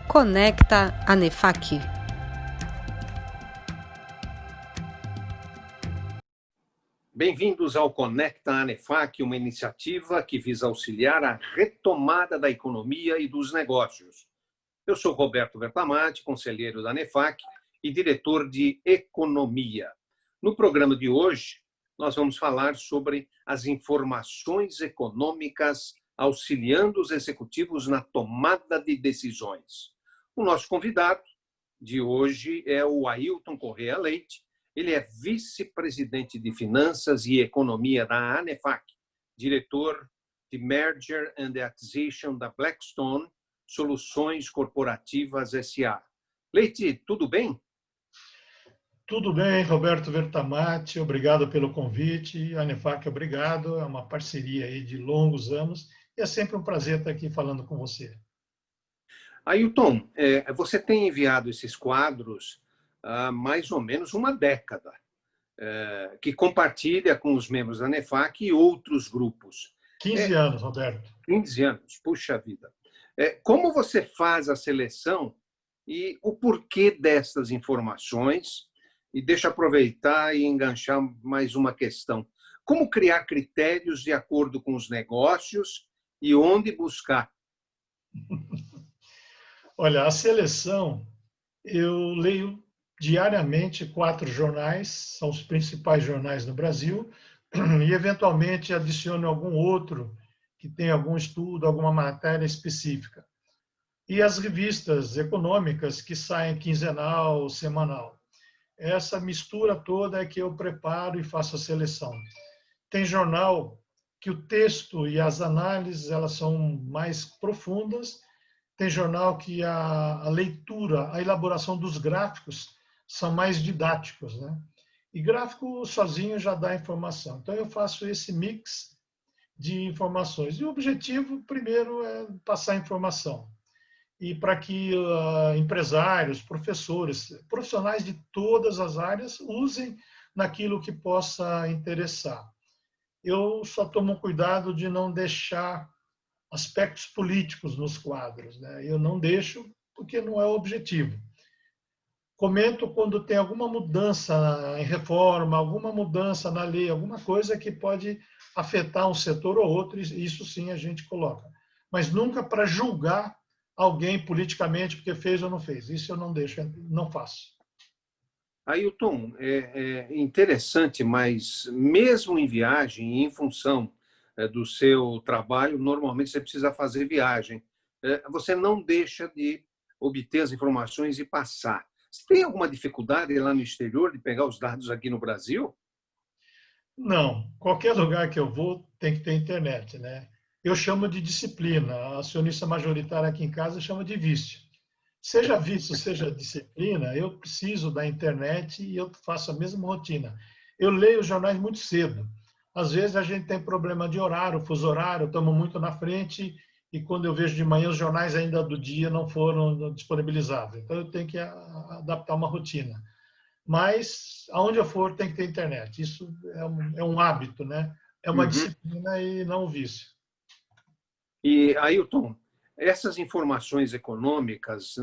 Conecta ANEFAC. Bem-vindos ao Conecta ANEFAC, uma iniciativa que visa auxiliar a retomada da economia e dos negócios. Eu sou Roberto Vertamati, conselheiro da ANEFAC e diretor de Economia. No programa de hoje, nós vamos falar sobre as informações econômicas auxiliando os executivos na tomada de decisões. O nosso convidado de hoje é o Ailton Corrêa Leite. Ele é vice-presidente de Finanças e Economia da ANEFAC, diretor de Merger and Acquisition da Blackstone Soluções Corporativas S.A. Leite, tudo bem? Tudo bem, Roberto Vertamati, obrigado pelo convite. A ANEFAC, obrigado, é uma parceria aí de longos anos e é sempre um prazer estar aqui falando com você. Ailton, você tem enviado esses quadros há mais ou menos uma década, que compartilha com os membros da ANEFAC e outros grupos. 15 anos, Roberto. 15 anos, puxa vida. Como você faz a seleção e o porquê destas informações? E deixa eu aproveitar e enganchar mais uma questão. Como criar critérios de acordo com os negócios e onde buscar? Olha, a seleção, eu leio diariamente 4 jornais, são os principais jornais no Brasil, e eventualmente adiciono algum outro que tem algum estudo, alguma matéria específica. E as revistas econômicas que saem quinzenal, semanal. Essa mistura toda é que eu preparo e faço a seleção. Tem jornal que o texto e as análises elas são mais profundas, tem jornal que a leitura, a elaboração dos gráficos são mais didáticos, né? E gráfico sozinho já dá informação. Então eu faço esse mix de informações. E o objetivo, primeiro, é passar informação. E para que empresários, professores, profissionais de todas as áreas usem naquilo que possa interessar. Eu só tomo cuidado de não deixar aspectos políticos nos quadros, né? Eu não deixo porque não é o objetivo. Comento quando tem alguma mudança em reforma, alguma mudança na lei, alguma coisa que pode afetar um setor ou outro, isso sim a gente coloca. Mas nunca para julgar alguém politicamente porque fez ou não fez. Isso eu não deixo, não faço. Ailton, é interessante, mas mesmo em viagem, em função do seu trabalho, normalmente você precisa fazer viagem. Você não deixa de obter as informações e passar. Você tem alguma dificuldade lá no exterior de pegar os dados aqui no Brasil? Não. Qualquer lugar que eu vou tem que ter internet, né? Eu chamo de disciplina. A acionista majoritária aqui em casa chama de vício. Seja vício, seja disciplina, eu preciso da internet e eu faço a mesma rotina. Eu leio os jornais muito cedo. Às vezes a gente tem problema de horário, fuso horário, estamos muito na frente e quando eu vejo de manhã os jornais ainda do dia não foram disponibilizados. Então eu tenho que adaptar uma rotina. Mas aonde eu for tem que ter internet. Isso é um hábito, né? É uma disciplina e não um vício. E, Ailton, essas informações econômicas,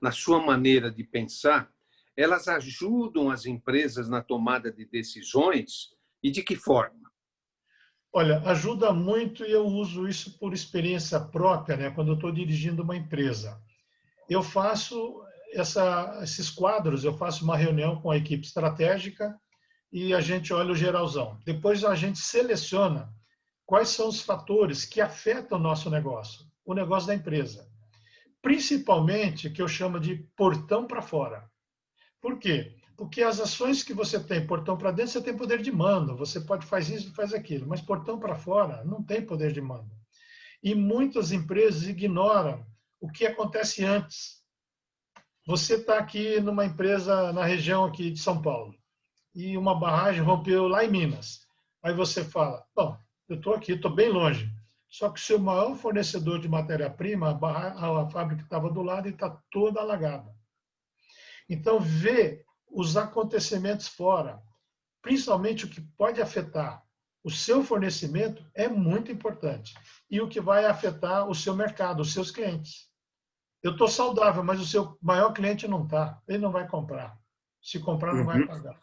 na sua maneira de pensar, elas ajudam as empresas na tomada de decisões e de que forma? Olha, ajuda muito e eu uso isso por experiência própria, né? Quando eu estou dirigindo uma empresa. Eu faço esses quadros, eu faço uma reunião com a equipe estratégica e a gente olha o geralzão. Depois a gente seleciona quais são os fatores que afetam o nosso negócio, o negócio da empresa. Principalmente o que eu chamo de portão para fora. Por quê? Porque as ações que você tem portão para dentro, você tem poder de mando, você pode fazer isso, faz aquilo, mas portão para fora não tem poder de mando. E muitas empresas ignoram o que acontece antes. Você está aqui numa empresa na região aqui de São Paulo e uma barragem rompeu lá em Minas. Aí você fala, bom, eu estou aqui, estou bem longe. Só que o seu maior fornecedor de matéria-prima, a fábrica estava do lado e está toda alagada. Então, ver os acontecimentos fora, principalmente o que pode afetar o seu fornecimento, é muito importante. E o que vai afetar o seu mercado, os seus clientes. eu estou saudável, mas o seu maior cliente não está. Ele não vai comprar. Se comprar, não vai pagar.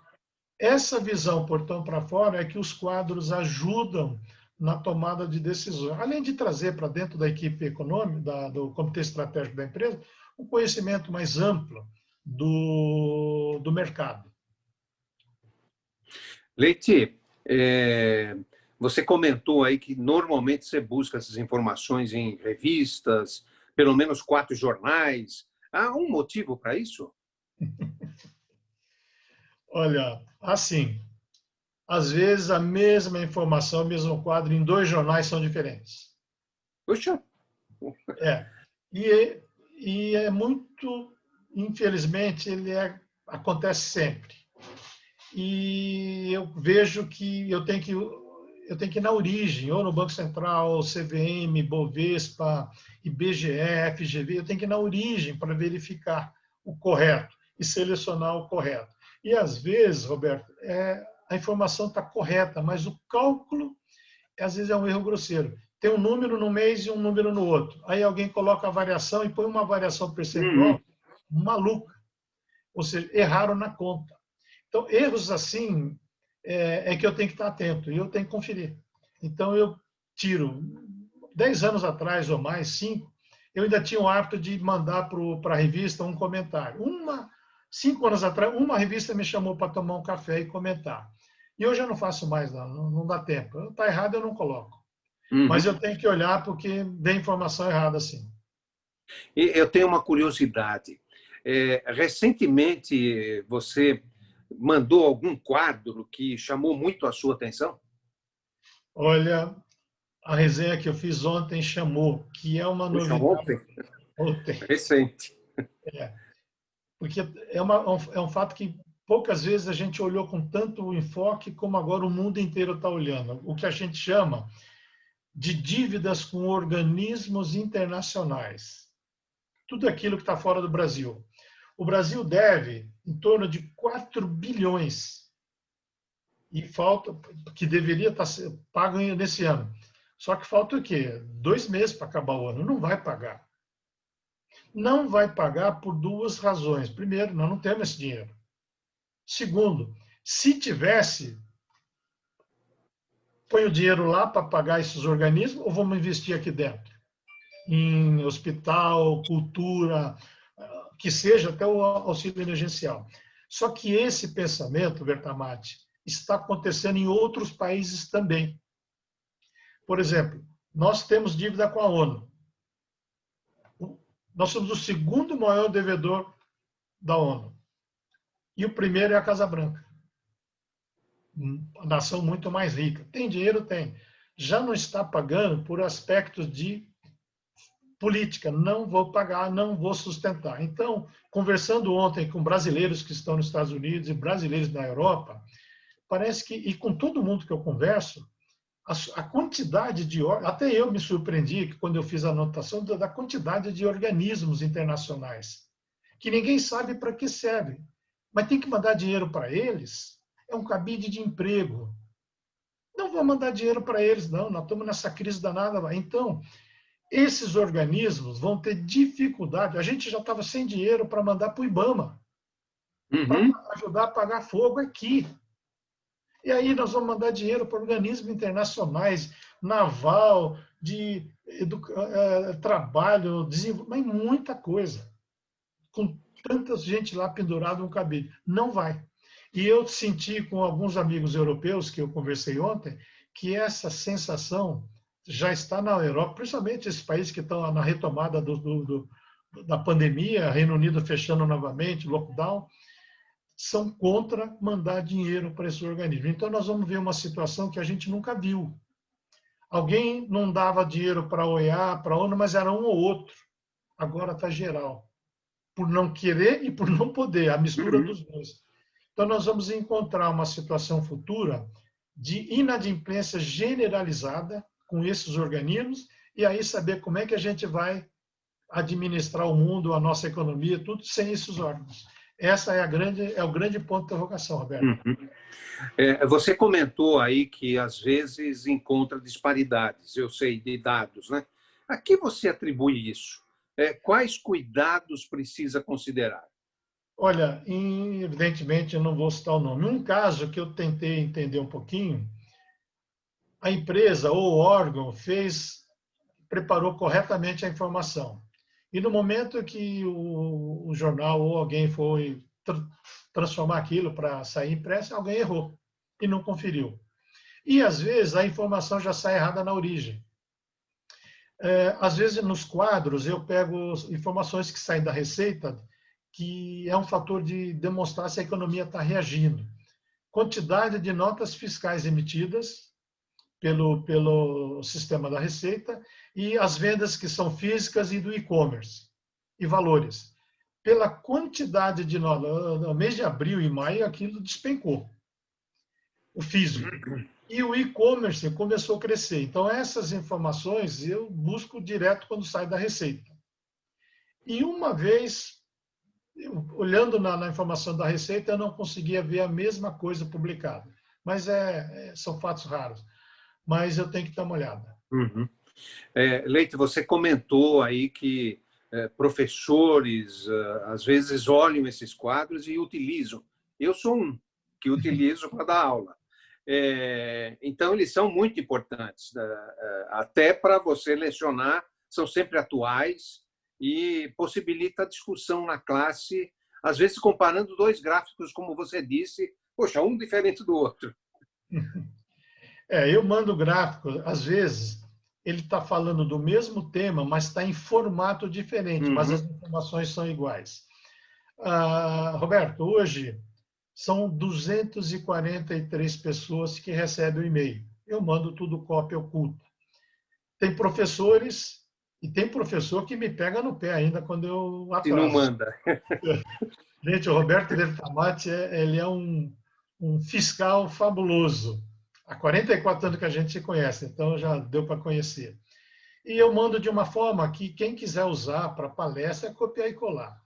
Essa visão, portão para fora, é que os quadros ajudam na tomada de decisões. Além de trazer para dentro da equipe econômica, do comitê estratégico da empresa, um conhecimento mais amplo do mercado. Leite, você comentou aí que normalmente você busca essas informações em revistas, pelo menos 4 jornais. Há um motivo para isso? Olha, assim, às vezes a mesma informação, o mesmo quadro em 2 jornais são diferentes. Puxa. É. E é muito, infelizmente, acontece sempre. E eu vejo que eu tenho que ir na origem, ou no Banco Central, CVM, Bovespa, IBGE, FGV, eu tenho que ir na origem para verificar o correto e selecionar o correto. E às vezes, Roberto, a informação está correta, mas o cálculo, às vezes, é um erro grosseiro. Tem um número no mês e um número no outro. Aí alguém coloca a variação e põe uma variação percentual maluca. Ou seja, erraram na conta. Então, erros assim é que eu tenho que estar atento e eu tenho que conferir. Então, eu tiro. 10 anos atrás ou mais, 5, eu ainda tinha o hábito de mandar para a revista um comentário. 5 anos atrás, uma revista me chamou para tomar um café e comentar. E eu já não faço mais, não dá tempo. Está errado, eu não coloco. Mas eu tenho que olhar porque vem informação errada, sim. E eu tenho uma curiosidade. Recentemente, você mandou algum quadro que chamou muito a sua atenção? Olha, a resenha que eu fiz ontem chamou, que é uma novidade. Ontem? Recente. Porque é um fato que poucas vezes a gente olhou com tanto enfoque como agora o mundo inteiro está olhando. O que a gente chama de dívidas com organismos internacionais. Tudo aquilo que está fora do Brasil. O Brasil deve em torno de 4 bilhões e falta, que deveria estar pago nesse ano. Só que falta o quê? 2 meses para acabar o ano. Não vai pagar. Não vai pagar por 2 razões. Primeiro, nós não temos esse dinheiro. Segundo, se tivesse, põe o dinheiro lá para pagar esses organismos ou vamos investir aqui dentro? Em hospital, cultura, que seja até o auxílio emergencial. Só que esse pensamento, Bertamati, está acontecendo em outros países também. Por exemplo, nós temos dívida com a ONU. Nós somos o segundo maior devedor da ONU. E o primeiro é a Casa Branca. Uma nação muito mais rica. Tem dinheiro? Tem. Já não está pagando por aspectos de política. Não vou pagar, não vou sustentar. Então, conversando ontem com brasileiros que estão nos Estados Unidos e brasileiros na Europa, parece que, e com todo mundo que eu converso, a quantidade de... Até eu me surpreendi quando eu fiz a anotação da quantidade de organismos internacionais, que ninguém sabe para que serve. Mas tem que mandar dinheiro para eles, é um cabide de emprego. Não vou mandar dinheiro para eles, não. Nós estamos nessa crise danada. Então, esses organismos vão ter dificuldade. A gente já estava sem dinheiro para mandar para o IBAMA, para ajudar a apagar fogo aqui. E aí nós vamos mandar dinheiro para organismos internacionais, naval, de trabalho, desenvolvimento, muita coisa. Com tanta gente lá pendurada no cabide. Não vai. E eu senti com alguns amigos europeus que eu conversei ontem, que essa sensação já está na Europa, principalmente esses países que estão na retomada da pandemia, Reino Unido fechando novamente, lockdown, são contra mandar dinheiro para esse organismo. Então, nós vamos ver uma situação que a gente nunca viu. Alguém não dava dinheiro para a OEA, para a ONU, mas era um ou outro. Agora está geral. Por não querer e por não poder, a mistura dos dois. Então, nós vamos encontrar uma situação futura de inadimplência generalizada com esses organismos e aí saber como é que a gente vai administrar o mundo, a nossa economia, tudo sem esses órgãos. Essa é o grande ponto de interrogação, Roberto. Você comentou aí que, às vezes, encontra disparidades, eu sei, de dados, né? A que você atribui isso? Quais cuidados precisa considerar? Olha, evidentemente eu não vou citar o nome. Um caso que eu tentei entender um pouquinho, a empresa ou o órgão preparou corretamente a informação. E no momento que o jornal ou alguém foi transformar aquilo para sair impresso, alguém errou e não conferiu. E às vezes a informação já sai errada na origem. Às vezes nos quadros eu pego informações que saem da Receita, que é um fator de demonstrar se a economia está reagindo. Quantidade de notas fiscais emitidas pelo sistema da Receita e as vendas que são físicas e do e-commerce e valores. Pela quantidade de notas, no mês de abril e maio aquilo despencou, o físico. E o e-commerce começou a crescer. Então essas informações eu busco direto quando sai da Receita. E uma vez, olhando na informação da Receita, eu não conseguia ver a mesma coisa publicada. Mas são fatos raros. Mas eu tenho que dar uma olhada. Uhum. Leite, você comentou aí que professores, às vezes, olham esses quadros e utilizam. Eu sou um que utilizo para dar aula. Então, eles são muito importantes, até para você lecionar, são sempre atuais e possibilita a discussão na classe, às vezes comparando dois gráficos, como você disse, poxa, um diferente do outro. Eu mando o gráfico, às vezes, ele está falando do mesmo tema, mas está em formato diferente, mas as informações são iguais. Roberto, hoje são 243 pessoas que recebem o e-mail. Eu mando tudo cópia oculta. Tem professores, e tem professor que me pega no pé ainda quando eu atraso. E não manda. Gente, o Roberto Vertamati, ele é um fiscal fabuloso. Há 44 anos que a gente se conhece, então já deu para conhecer. E eu mando de uma forma que quem quiser usar para palestra é copiar e colar.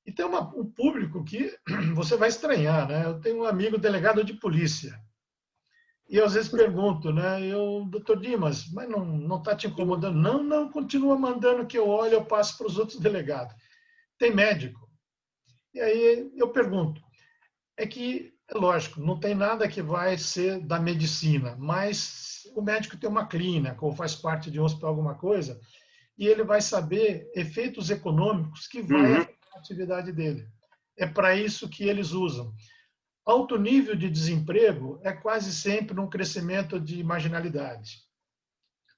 E tem um público que você vai estranhar, né? Eu tenho um amigo delegado de polícia. E eu às vezes pergunto, né? Doutor Dimas, mas não está te incomodando? Não, continua mandando que eu olho, eu passo para os outros delegados. Tem médico. E aí eu pergunto, é lógico, não tem nada que vai ser da medicina, mas o médico tem uma clínica ou faz parte de um hospital, alguma coisa, e ele vai saber efeitos econômicos que vai afetar a atividade dele. É para isso que eles usam. Alto nível de desemprego é quase sempre um crescimento de marginalidade.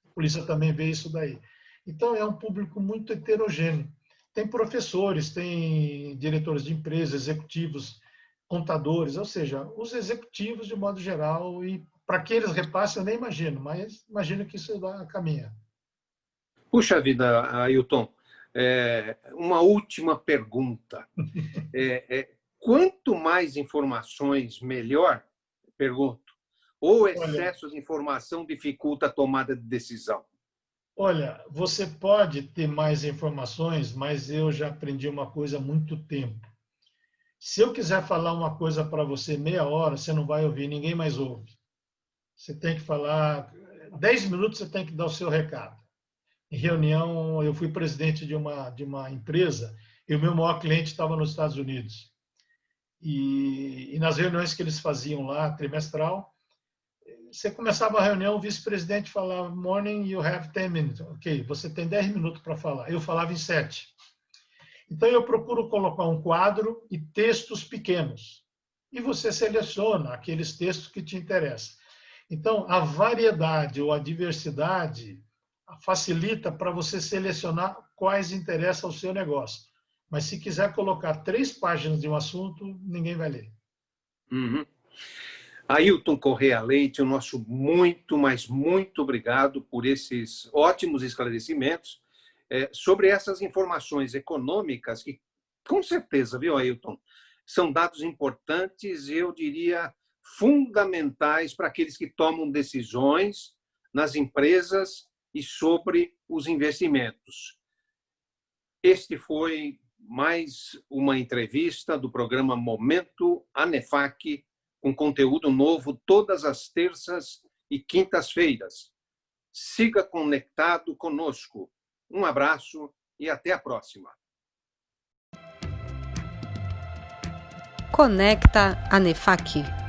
A polícia também vê isso daí. Então, é um público muito heterogêneo. Tem professores, tem diretores de empresas, executivos, contadores, ou seja, os executivos de modo geral, e para que eles repassem eu nem imagino, mas imagino que isso caminha. Puxa vida, Ailton, uma última pergunta. Quanto mais informações, melhor? Pergunto. Ou excesso de informação dificulta a tomada de decisão? Olha, você pode ter mais informações, mas eu já aprendi uma coisa há muito tempo. Se eu quiser falar uma coisa para você meia hora, você não vai ouvir, ninguém mais ouve. Você tem que falar 10 minutos, você tem que dar o seu recado. Em reunião, eu fui presidente de uma empresa e o meu maior cliente estava nos Estados Unidos. E nas reuniões que eles faziam lá, trimestral, você começava a reunião, o vice-presidente falava, morning, you have 10 minutes. Ok, você tem 10 minutos para falar. Eu falava em 7. Então, eu procuro colocar um quadro e textos pequenos. E você seleciona aqueles textos que te interessam. Então, a variedade ou a diversidade facilita para você selecionar quais interessam ao seu negócio. Mas se quiser colocar 3 páginas de um assunto, ninguém vai ler. Ailton Corrêa Leite, o nosso muito, mas muito obrigado por esses ótimos esclarecimentos sobre essas informações econômicas que, com certeza, viu, Ailton, são dados importantes e, eu diria, fundamentais para aqueles que tomam decisões nas empresas e sobre os investimentos. Este foi mais uma entrevista do programa Momento ANEFAC, com conteúdo novo todas as terças e quintas-feiras. Siga conectado conosco. Um abraço e e até a próxima. Conecta ANEFAC.